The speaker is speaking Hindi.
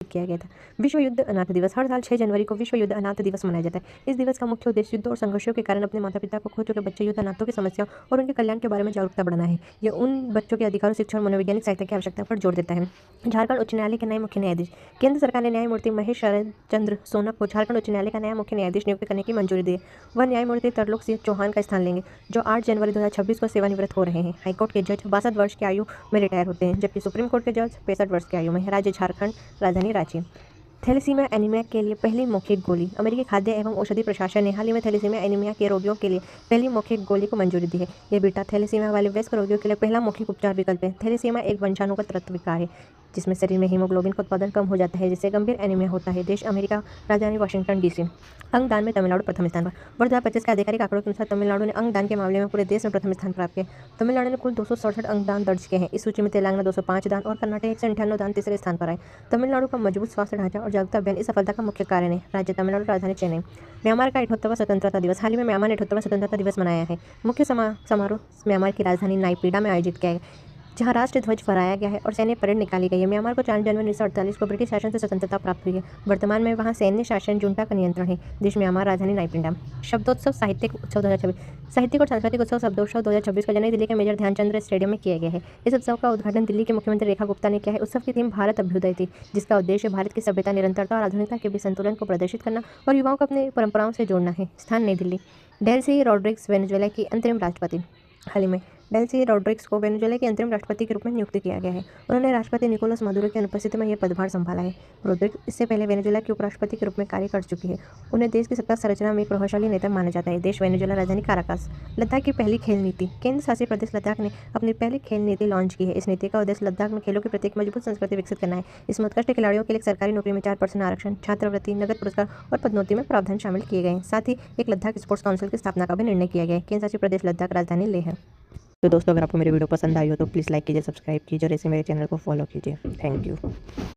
किया गया था। विश्व युद्ध अनाथ दिवस हर साल 6 जनवरी को विश्व युद्ध अनाथ दिवस मनाया जाता है। इस दिवस का मुख्य उद्देश्य युद्ध और संघर्षों के कारण अपने माता पिता को खो चुके बच्चे युद्ध अनाथों की समस्याओं और उनके कल्याण के बारे में जागरूकता बढ़ाना है। यह उन बच्चों के अधिकारों, शिक्षा और मनोवैज्ञानिक सहायता की आवश्यकता पर जोर देता है। झारखंड उच्च न्यायालय के नए मुख्य न्यायाधीश। केंद्र सरकार ने न्यायमूर्ति महेश शरण चंद्र सोनक को झारखंड उच्च न्यायालय का नया मुख्य न्यायाधीश नियुक्त करने की मंजूरी दी है। वह न्यायमूर्ति तरलोक सिंह चौहान का स्थान लेंगे, जो 8 जनवरी 2026 को सेवानिवृत्त हो रहे हैं। हाईकोर्ट के जज 62 वर्ष की आयु में रिटायर होते हैं, जबकि सुप्रीम कोर्ट के जज 65 वर्ष की आयु में। राज्य झारखंड, राजधानी रांची। थैलेसीमिया एनीमिया के लिए पहली मौखिक गोली। अमेरिकी खाद्य एवं औषधि प्रशासन ने हाल ही में थैलेसीमिया एनीमिया के रोगियों के लिए पहली मौखिक गोली को मंजूरी दी है। यह बीटा थैलेसीमिया वाले वयस्क रोगियों के लिए पहला मौखिक उपचार विकल्प है। थैलेसीमिया एक वंशानुगत रक्त विकार है जिसमें शरीर में हीमोग्लोबिन का उत्पादन कम हो जाता है, जिससे गंभीर एनीमिया होता है। देश अमेरिका, राजधानी वाशिंगटन डीसी। अंगदान में तमिलनाडु प्रथम स्थान पर। वर्ष 2025 के आधिकारिक आंकड़ों के अनुसार तमिलनाडु ने अंगदान के मामले में पूरे देश में प्रथम स्थान प्राप्त किया। तमिलनाडु ने कुल 267 अंगदान दर्ज किए हैं। इस सूची में तेलंगाना 205 दान और कर्नाटक 198 दान तीसरे स्थान पर आए। तमिलनाडु का मजबूत स्वास्थ्य ढांचा और जागरूकता अभियान इस सफलता का मुख्य कारण है। राज्य तमिलनाडु, राजधानी चेन्नई। म्यांमार का 78वां स्वतंत्रता दिवस। हाल ही में म्यांमार ने 78वां स्वतंत्रता दिवस मनाया है। मुख्य समारोह म्यांमार की राजधानी नायपीडा में आयोजित किया गया, जहां राष्ट्र ध्वज फहराया गया है और सैन्य परेड निकाली गई है। म्यांमार को 4 जनवरी 1948 को ब्रिटिश शासन से स्वतंत्रता प्राप्त हुई है। वर्तमान में वहां सैन्य शासन जुंटा का नियंत्रण है। देश म्यांमार, राजधानी नायपीडा। शब्दोत्सव साहित्यिक उत्सव 2026। साहित्यिक और सांस्कृतिक उत्सव शब्दोत्सव 2026 का नई दिल्ली के मेजर ध्यानचंद स्टेडियम में किया गया है। इस उत्सव का उद्घाटन दिल्ली के मुख्यमंत्री रेखा गुप्ता ने किया है। उत्सव की थीम भारत अभ्युदय थी, जिसका उद्देश्य भारत की सभ्यता, निरंतरता और आधुनिकता के बीच संतुलन को प्रदर्शित करना और युवाओं को अपनी परंपराओं से जोड़ना है। स्थान नई दिल्ली। डेल्सी रॉड्रिग्स वेनेजुएला की अंतरिम राष्ट्रपति। हाल ही में डेल्सी रॉड्रिग्स को वेनेजुएला के अंतरिम राष्ट्रपति के रूप में नियुक्त किया गया है। उन्होंने राष्ट्रपति निकोलस मदुरो की अनुपस्थिति में यह पदभार संभाला है। रॉड्रिग्स इससे पहले वेनेजुएला के उपराष्ट्रपति के रूप में कार्य कर चुकी है। उन्हें देश की सत्ता संरचना में एक प्रभावशाली नेता माना जाता है। देश वेनेजुएला, राजधानी काराकास। लद्दाख की पहली खेल नीति। केंद्र शासित प्रदेश लद्दाख ने अपनी पहली खेल नीति लॉन्च की है। इस नीति का उद्देश्य लद्दाख में खेलों के प्रति एक मजबूत संस्कृति विकसित करना है। इसमें उत्कृष्ट खिलाड़ियों के लिए सरकारी नौकरी में 4% आरक्षण, छात्रवृत्ति, नगद पुरस्कार और पदोन्नति में प्रावधान शामिल किए गए हैं। साथ ही एक लद्दाख स्पोर्ट्स काउंसिल की स्थापना का भी निर्णय किया गया है। केंद्र शासित प्रदेश लद्दाख, राजधानी लेह है। तो दोस्तों, अगर आपको मेरी वीडियो पसंद आई हो तो प्लीज़ लाइक कीजिए, सब्सक्राइब कीजिए और ऐसे मेरे चैनल को फॉलो कीजिए। Thank you.